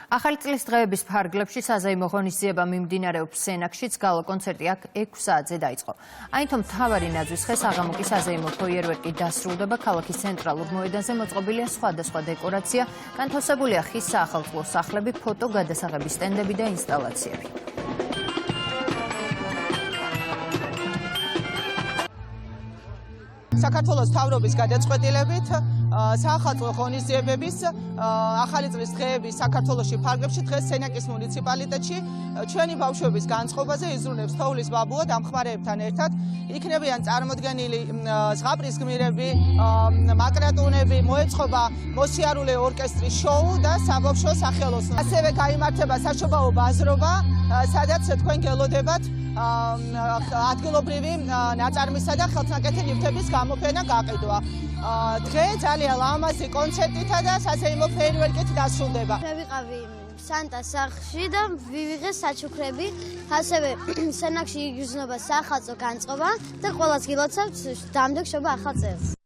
ახალი წლის დღეების ფარგლებში საზეიმო ღონისძიება მიმდინარეობს სენაკშიც, გალო კონცერტი აქ 6 საათზე დაიწყო. აინთო მთავარი ნაძვის ხეს აღამოკი საზეიმო ფოიერვერკი დასრულდება, ქალაქის ცენტრალურ მოედანზე მოწყობილია სხვადასხვა დეკორაცია, განთავსებულია ხის საახალწლო სახლები, ფოტო გადასაღების სტენდები და ინსტალაციები. საქართველოს მთავრობის გადაწყვეტილებით საახალწლო ღონისძიებების ახალი წლის დღეების საქართველოში ფარგლებში დღეს სენაკის მუნიციპალიტეტში ჩვენი ბავშვების განწყობაზე იზრუნებს თოვლის ბაბუა დამხმარეებთან ერთად. იქნებიან წარმოდგენილი ზღაპრის გმირები, მაკრატუნები, მოეწყობა მოსიარულე ორკესტრის შოუ და საბავშვო სახელოსნო. ასევე გაიმართება საშობაო ბაზრობა, სადაც თქვენ გელოდებათ ადგილობრივი ნაწარმისა და ხელთნაკეთი ნივთების გამოფენა გაყიდვა. დღე ძალიან ლამაზი კონცერტითა და საზეიმო ფეიერვერკით დასრულდება. მე ვიყავი სანტას სახლში და ვივიღე საჩუქრები, ასევე სენაკში იგრძნობა საახალწლო განწყობა და ყველას გილოცავთ დამდეგშობა ახალ წელს.